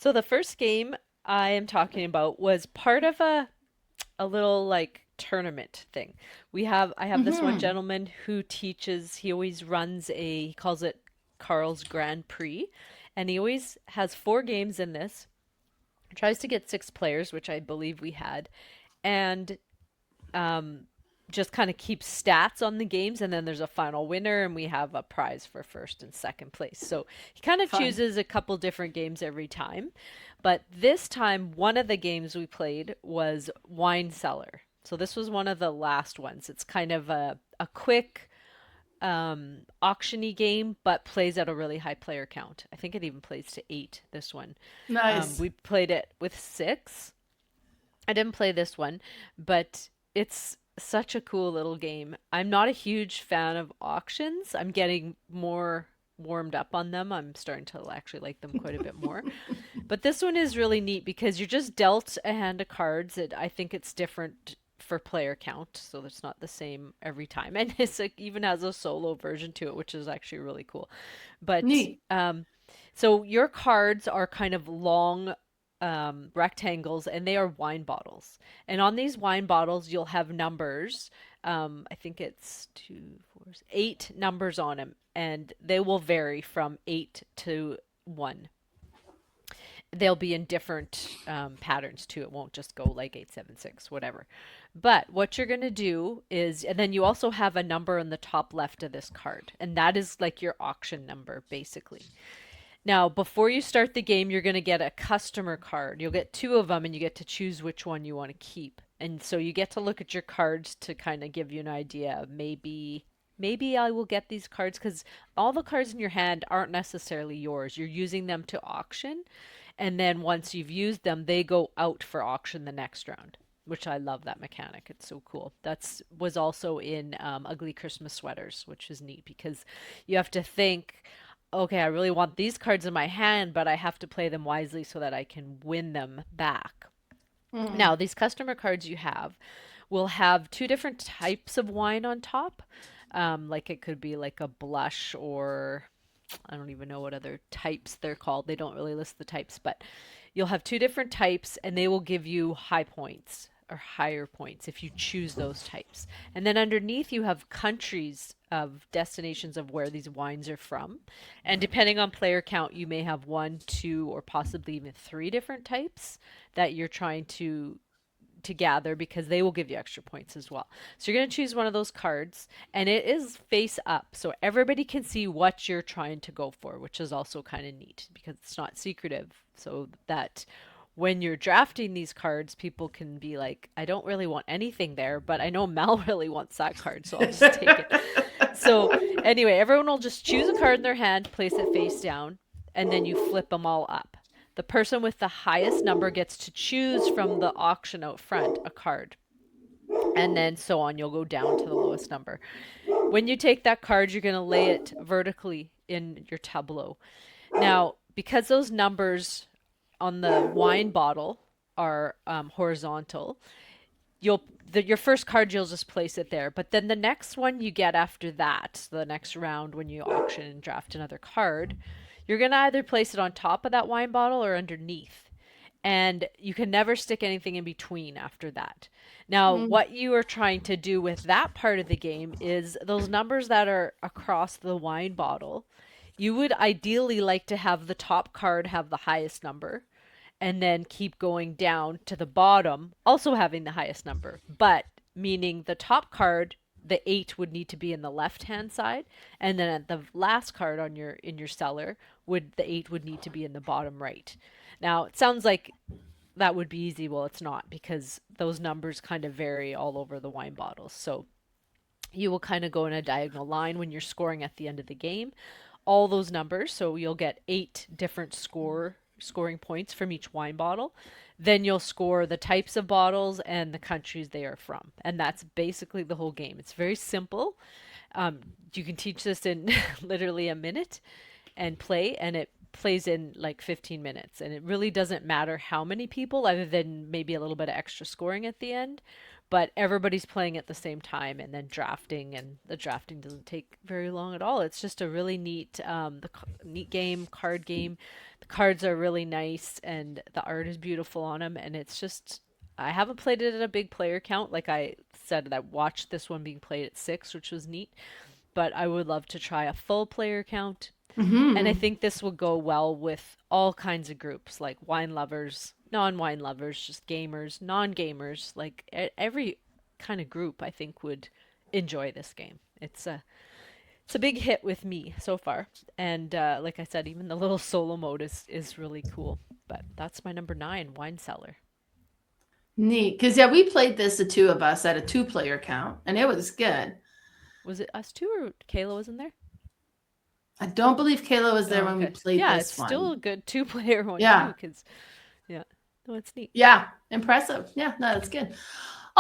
So the first game I am talking about was part of a little like tournament thing. I have this one Mm-hmm. gentleman who teaches, he always runs he calls it Carl's Grand Prix, and he always has four games in this. Tries to get six players, which I believe we had, and um, just kind of keeps stats on the games, and then there's a final winner, and we have a prize for first and second place. So he kind of Fun. chooses a couple different games every time. But this time, one of the games we played was Wine Cellar. So this was one of the last ones. It's kind of a quick auctiony game, but plays at a really high player count. I think it even plays to eight, this one. Nice. We played it with six. I didn't play this one, but it's such a cool little game. I'm not a huge fan of auctions. I'm getting more warmed up on them. I'm starting to actually like them quite a bit more. But this one is really neat because you're just dealt a hand of cards. I think it's different for player count, so it's not the same every time. And it even has a solo version to it, which is actually really cool. But Neat. so your cards are kind of long rectangles, and they are wine bottles. And on these wine bottles, you'll have numbers. I think it's eight numbers on them, and they will vary from eight to one. They'll be in different patterns too. It won't just go like 876, whatever. But what you're going to do is, and then you also have a number in the top left of this card, and that is like your auction number, basically. Now, before you start the game, you're going to get a customer card. You'll get two of them, and you get to choose which one you want to keep. And so you get to look at your cards to kind of give you an idea of maybe I will get these cards because all the cards in your hand aren't necessarily yours. You're using them to auction, and then once you've used them, they go out for auction the next round. Which I love that mechanic. It's so cool. That's was also in Ugly Christmas Sweaters, which is neat because you have to think, okay, I really want these cards in my hand, but I have to play them wisely so that I can win them back. Mm. Now, these customer cards you have will have two different types of wine on top. Like it could be like a blush, or I don't even know what other types they're called. They don't really list the types, but you'll have two different types, and they will give you high points or higher points if you choose those types. And then underneath, you have countries of destinations of where these wines are from. And depending on player count, you may have one, two, or possibly even three different types that you're trying to gather, because they will give you extra points as well. So you're going to choose one of those cards, and it is face up. So everybody can see what you're trying to go for, which is also kind of neat because it's not secretive. So that when you're drafting these cards, people can be like, I don't really want anything there, but I know Mel really wants that card, so I'll just take it. So anyway, everyone will just choose a card in their hand, place it face down, and then you flip them all up. The person with the highest number gets to choose from the auction out front a card. And then so on, you'll go down to the lowest number. When you take that card, you're going to lay it vertically in your tableau. Now, because those numbers on the wine bottle are horizontal, your first card, you'll just place it there. But then the next one you get after that, so the next round when you auction and draft another card, you're gonna either place it on top of that wine bottle or underneath. And you can never stick anything in between after that. Now, Mm. what you are trying to do with that part of the game is those numbers that are across the wine bottle, you would ideally like to have the top card have the highest number, and then keep going down to the bottom, also having the highest number, but meaning the top card, the eight would need to be in the left hand side, and then at the last card on your in your cellar, would the eight would need to be in the bottom right. Now it sounds like that would be easy. Well, it's not, because those numbers kind of vary all over the wine bottles. So you will kind of go in a diagonal line when you're scoring at the end of the game. All those numbers, so you'll get eight different scoring points from each wine bottle. Then you'll score the types of bottles and the countries they are from. And that's basically the whole game. It's very simple. You can teach this in literally a minute and play, and it plays in like 15 minutes, and it really doesn't matter how many people, other than maybe a little bit of extra scoring at the end. But everybody's playing at the same time, and then drafting, and the drafting doesn't take very long at all. It's just a really neat, neat game, card game. The cards are really nice, and the art is beautiful on them, and it's just. I haven't played it at a big player count. Like I said, I watched this one being played at 6, which was neat. But I would love to try a full player count, and I Hmm. think this will go well with all kinds of groups, like wine lovers, non wine lovers, just gamers, non gamers. Like every kind of group, I think, would enjoy this game. It's a big hit with me so far, and like I said, even the little solo mode is really cool. But that's my number 9, Wine Cellar. Neat. Because, yeah, we played this, the two of us, at a two-player count, and it was good. Was it us two or Kayla was in there? I don't believe Kayla was there Oh, when we okay. played Yeah, it's this still one. a good two-player one too, Yeah. because yeah, no, it's neat. Yeah. Impressive. Yeah. No, that's good.